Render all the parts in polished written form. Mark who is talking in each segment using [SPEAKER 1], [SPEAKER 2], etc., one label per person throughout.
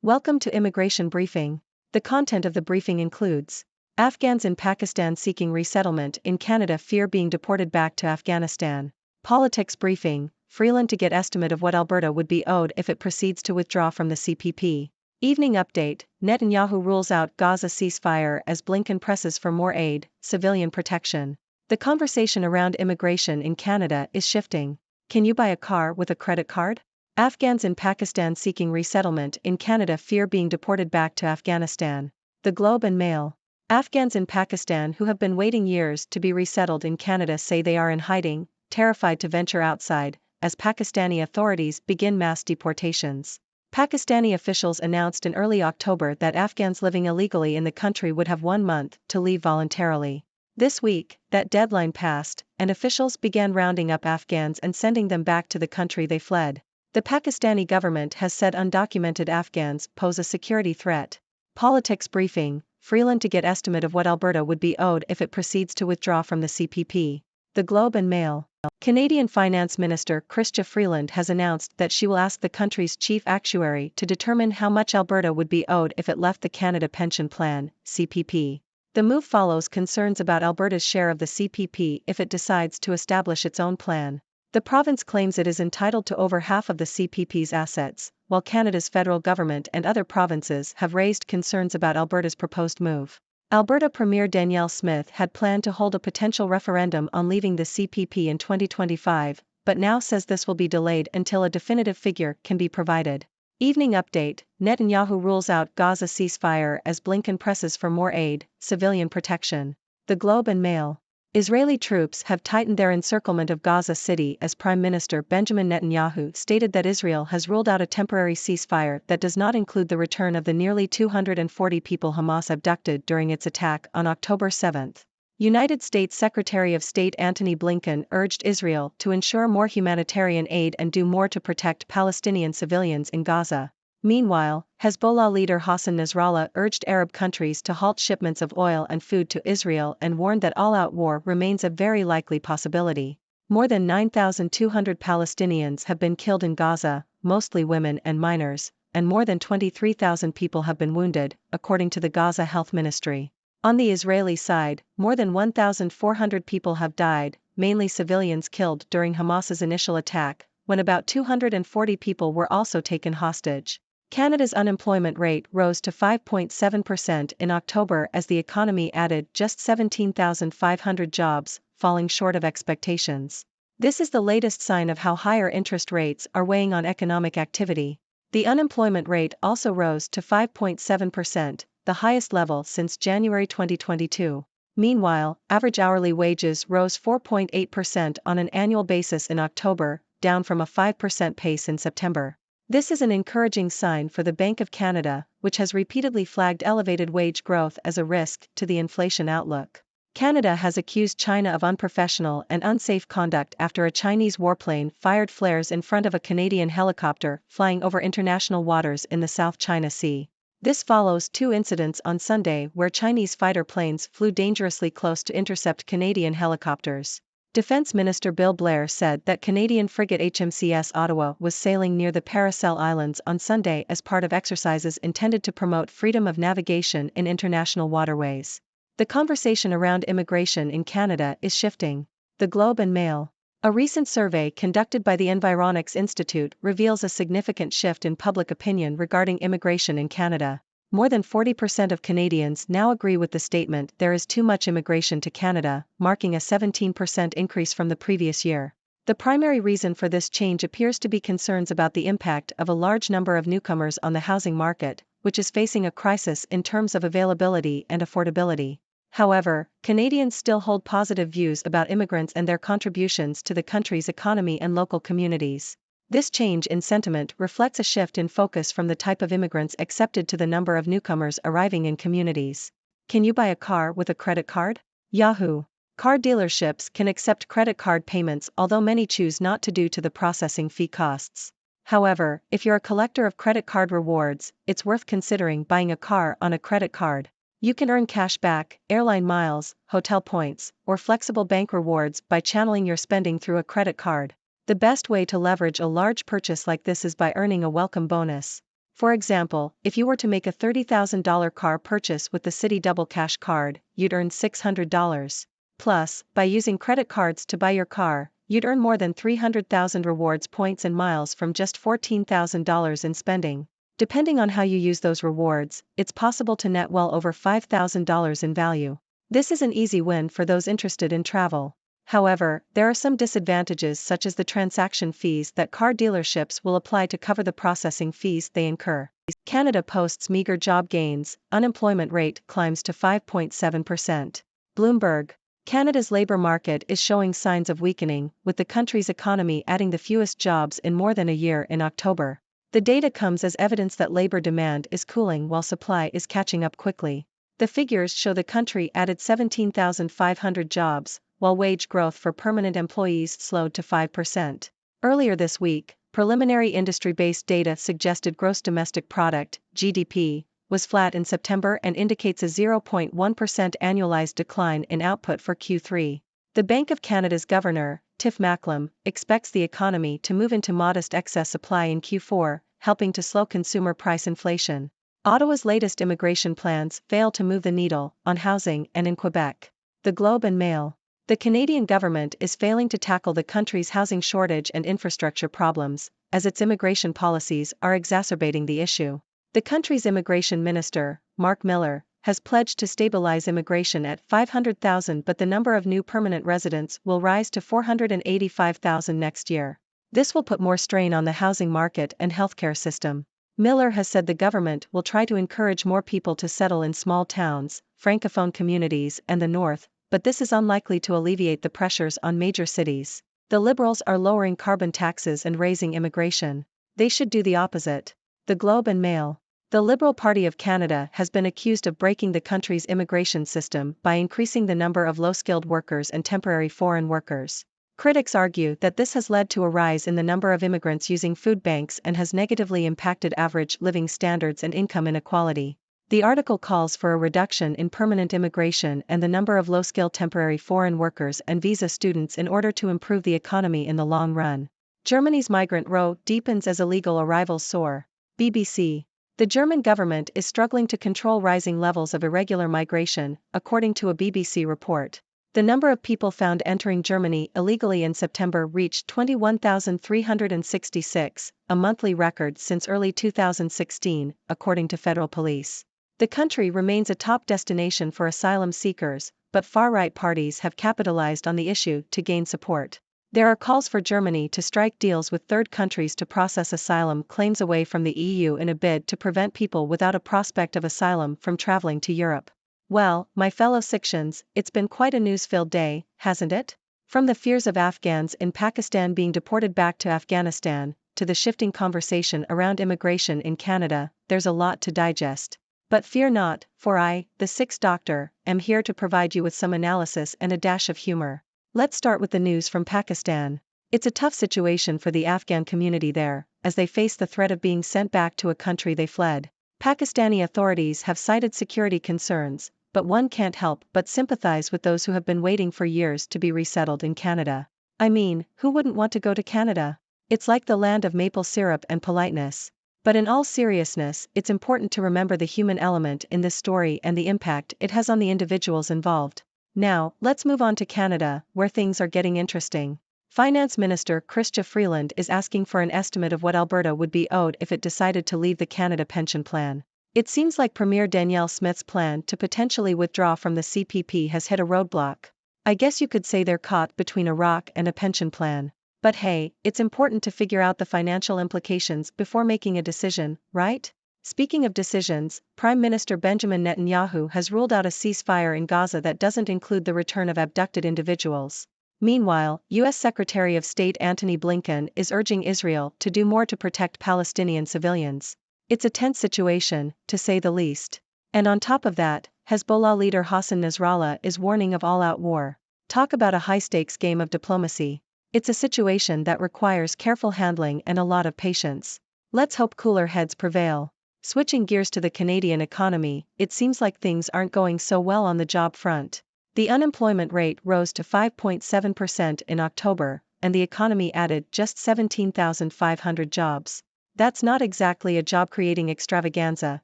[SPEAKER 1] Welcome to Immigration Briefing. The content of the briefing includes Afghans in Pakistan seeking resettlement in Canada fear being deported back to Afghanistan. Politics Briefing, Freeland to get estimate of what Alberta would be owed if it proceeds to withdraw from the CPP. Evening Update, Netanyahu rules out Gaza ceasefire as Blinken presses for more aid, civilian protection. The conversation around immigration in Canada is shifting. Can you buy a car with a credit card? Afghans in Pakistan seeking resettlement in Canada fear being deported back to Afghanistan. The Globe and Mail. Afghans in Pakistan who have been waiting years to be resettled in Canada say they are in hiding, terrified to venture outside, as Pakistani authorities begin mass deportations. Pakistani officials announced in early October that Afghans living illegally in the country would have 1 month to leave voluntarily. This week, that deadline passed, and officials began rounding up Afghans and sending them back to the country they fled. The Pakistani government has said undocumented Afghans pose a security threat. Politics Briefing, Freeland to get estimate of what Alberta would be owed if it proceeds to withdraw from the CPP. The Globe and Mail. Canadian Finance Minister Chrystia Freeland has announced that she will ask the country's chief actuary to determine how much Alberta would be owed if it left the Canada Pension Plan, CPP. The move follows concerns about Alberta's share of the CPP if it decides to establish its own plan. The province claims it is entitled to over half of the CPP's assets, while Canada's federal government and other provinces have raised concerns about Alberta's proposed move. Alberta Premier Danielle Smith had planned to hold a potential referendum on leaving the CPP in 2025, but now says this will be delayed until a definitive figure can be provided. Evening Update, Netanyahu rules out Gaza ceasefire as Blinken presses for more aid, civilian protection. The Globe and Mail. Israeli troops have tightened their encirclement of Gaza City as Prime Minister Benjamin Netanyahu stated that Israel has ruled out a temporary ceasefire that does not include the return of the nearly 240 people Hamas abducted during its attack on October 7. United States Secretary of State Antony Blinken urged Israel to ensure more humanitarian aid and do more to protect Palestinian civilians in Gaza. Meanwhile, Hezbollah leader Hassan Nasrallah urged Arab countries to halt shipments of oil and food to Israel and warned that all-out war remains a very likely possibility. More than 9,200 Palestinians have been killed in Gaza, mostly women and minors, and more than 23,000 people have been wounded, according to the Gaza Health Ministry. On the Israeli side, more than 1,400 people have died, mainly civilians killed during Hamas's initial attack, when about 240 people were also taken hostage. Canada's unemployment rate rose to 5.7% in October as the economy added just 17,500 jobs, falling short of expectations. This is the latest sign of how higher interest rates are weighing on economic activity. The unemployment rate also rose to 5.7%, the highest level since January 2022. Meanwhile, average hourly wages rose 4.8% on an annual basis in October, down from a 5% pace in September. This is an encouraging sign for the Bank of Canada, which has repeatedly flagged elevated wage growth as a risk to the inflation outlook. Canada has accused China of unprofessional and unsafe conduct after a Chinese warplane fired flares in front of a Canadian helicopter flying over international waters in the South China Sea. This follows 2 incidents on Sunday where Chinese fighter planes flew dangerously close to intercept Canadian helicopters. Defense Minister Bill Blair said that Canadian frigate HMCS Ottawa was sailing near the Paracel Islands on Sunday as part of exercises intended to promote freedom of navigation in international waterways. The conversation around immigration in Canada is shifting. The Globe and Mail. A recent survey conducted by the Environics Institute reveals a significant shift in public opinion regarding immigration in Canada. More than 40% of Canadians now agree with the statement there is too much immigration to Canada, marking a 17% increase from the previous year. The primary reason for this change appears to be concerns about the impact of a large number of newcomers on the housing market, which is facing a crisis in terms of availability and affordability. However, Canadians still hold positive views about immigrants and their contributions to the country's economy and local communities. This change in sentiment reflects a shift in focus from the type of immigrants accepted to the number of newcomers arriving in communities. Can you buy a car with a credit card? Yahoo! Car dealerships can accept credit card payments, although many choose not to due to the processing fee costs. However, if you're a collector of credit card rewards, it's worth considering buying a car on a credit card. You can earn cash back, airline miles, hotel points, or flexible bank rewards by channeling your spending through a credit card. The best way to leverage a large purchase like this is by earning a welcome bonus. For example, if you were to make a $30,000 car purchase with the Citi Double Cash card, you'd earn $600. Plus, by using credit cards to buy your car, you'd earn more than 300,000 rewards points and miles from just $14,000 in spending. Depending on how you use those rewards, it's possible to net well over $5,000 in value. This is an easy win for those interested in travel. However, there are some disadvantages such as the transaction fees that car dealerships will apply to cover the processing fees they incur. Canada posts meager job gains, unemployment rate climbs to 5.7%. Bloomberg. Canada's labour market is showing signs of weakening, with the country's economy adding the fewest jobs in more than a year in October. The data comes as evidence that labour demand is cooling while supply is catching up quickly. The figures show the country added 17,500 jobs, while wage growth for permanent employees slowed to 5%. Earlier this week, preliminary industry-based data suggested gross domestic product, GDP, was flat in September and indicates a 0.1% annualized decline in output for Q3. The Bank of Canada's governor, Tiff Macklem, expects the economy to move into modest excess supply in Q4, helping to slow consumer price inflation. Ottawa's latest immigration plans fail to move the needle on housing and in Quebec. The Globe and Mail. The Canadian government is failing to tackle the country's housing shortage and infrastructure problems, as its immigration policies are exacerbating the issue. The country's immigration minister, Mark Miller, has pledged to stabilize immigration at 500,000, but the number of new permanent residents will rise to 485,000 next year. This will put more strain on the housing market and healthcare system. Miller has said the government will try to encourage more people to settle in small towns, francophone communities, and the north, but this is unlikely to alleviate the pressures on major cities. The Liberals are lowering carbon taxes and raising immigration. They should do the opposite. The Globe and Mail. The Liberal Party of Canada has been accused of breaking the country's immigration system by increasing the number of low-skilled workers and temporary foreign workers. Critics argue that this has led to a rise in the number of immigrants using food banks and has negatively impacted average living standards and income inequality. The article calls for a reduction in permanent immigration and the number of low-skilled temporary foreign workers and visa students in order to improve the economy in the long run. Germany's migrant row deepens as illegal arrivals soar. BBC. The German government is struggling to control rising levels of irregular migration, according to a BBC report. The number of people found entering Germany illegally in September reached 21,366, a monthly record since early 2016, according to federal police. The country remains a top destination for asylum seekers, but far-right parties have capitalized on the issue to gain support. There are calls for Germany to strike deals with third countries to process asylum claims away from the EU in a bid to prevent people without a prospect of asylum from traveling to Europe. Well, my fellow Sikhs, it's been quite a news-filled day, hasn't it? From the fears of Afghans in Pakistan being deported back to Afghanistan, to the shifting conversation around immigration in Canada, there's a lot to digest. But fear not, for I, the Sikhs doctor, am here to provide you with some analysis and a dash of humor. Let's start with the news from Pakistan. It's a tough situation for the Afghan community there, as they face the threat of being sent back to a country they fled. Pakistani authorities have cited security concerns, but one can't help but sympathize with those who have been waiting for years to be resettled in Canada. I mean, who wouldn't want to go to Canada? It's like the land of maple syrup and politeness. But in all seriousness, it's important to remember the human element in this story and the impact it has on the individuals involved. Now, let's move on to Canada, where things are getting interesting. Finance Minister Chrystia Freeland is asking for an estimate of what Alberta would be owed if it decided to leave the Canada Pension Plan. It seems like Premier Danielle Smith's plan to potentially withdraw from the CPP has hit a roadblock. I guess you could say they're caught between a rock and a pension plan. But hey, it's important to figure out the financial implications before making a decision, right? Speaking of decisions, Prime Minister Benjamin Netanyahu has ruled out a ceasefire in Gaza that doesn't include the return of abducted individuals. Meanwhile, U.S. Secretary of State Antony Blinken is urging Israel to do more to protect Palestinian civilians. It's a tense situation, to say the least. And on top of that, Hezbollah leader Hassan Nasrallah is warning of all-out war. Talk about a high-stakes game of diplomacy. It's a situation that requires careful handling and a lot of patience. Let's hope cooler heads prevail. Switching gears to the Canadian economy, it seems like things aren't going so well on the job front. The unemployment rate rose to 5.7% in October, and the economy added just 17,500 jobs. That's not exactly a job-creating extravaganza,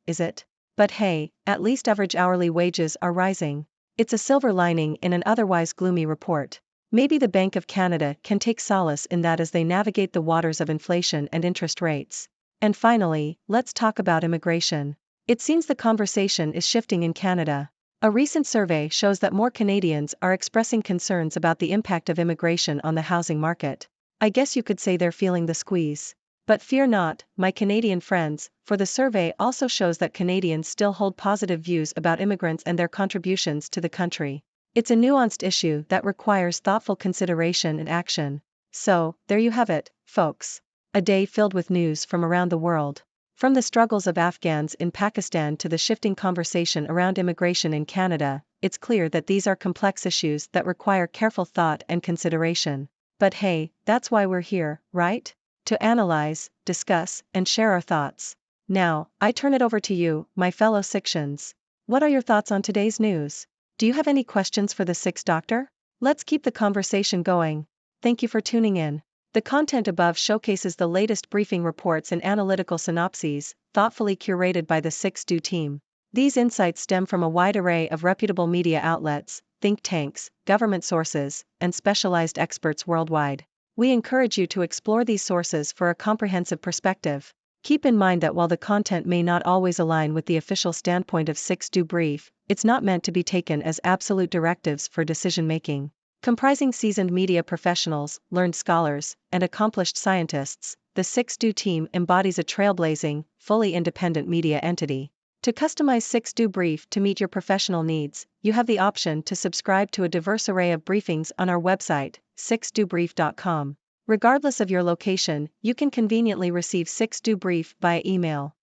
[SPEAKER 1] is it? But hey, at least average hourly wages are rising. It's a silver lining in an otherwise gloomy report. Maybe the Bank of Canada can take solace in that as they navigate the waters of inflation and interest rates. And finally, let's talk about immigration. It seems the conversation is shifting in Canada. A recent survey shows that more Canadians are expressing concerns about the impact of immigration on the housing market. I guess you could say they're feeling the squeeze. But fear not, my Canadian friends, for the survey also shows that Canadians still hold positive views about immigrants and their contributions to the country. It's a nuanced issue that requires thoughtful consideration and action. So, there you have it, folks. A day filled with news from around the world. From the struggles of Afghans in Pakistan to the shifting conversation around immigration in Canada, it's clear that these are complex issues that require careful thought and consideration. But hey, that's why we're here, right? To analyze, discuss, and share our thoughts. Now, I turn it over to you, my fellow Sixians. What are your thoughts on today's news? Do you have any questions for the Sixth Doctor? Let's keep the conversation going. Thank you for tuning in. The content above showcases the latest briefing reports and analytical synopses, thoughtfully curated by the Sixth Do team. These insights stem from a wide array of reputable media outlets, think tanks, government sources, and specialized experts worldwide. We encourage you to explore these sources for a comprehensive perspective. Keep in mind that while the content may not always align with the official standpoint of Sixth Do Brief, it's not meant to be taken as absolute directives for decision-making. Comprising seasoned media professionals, learned scholars, and accomplished scientists, the Sixth Do team embodies a trailblazing, fully independent media entity. To customize Sixth Do Brief to meet your professional needs, you have the option to subscribe to a diverse array of briefings on our website, sixthdobrief.com. Regardless of your location, you can conveniently receive Sixth Do Brief via email.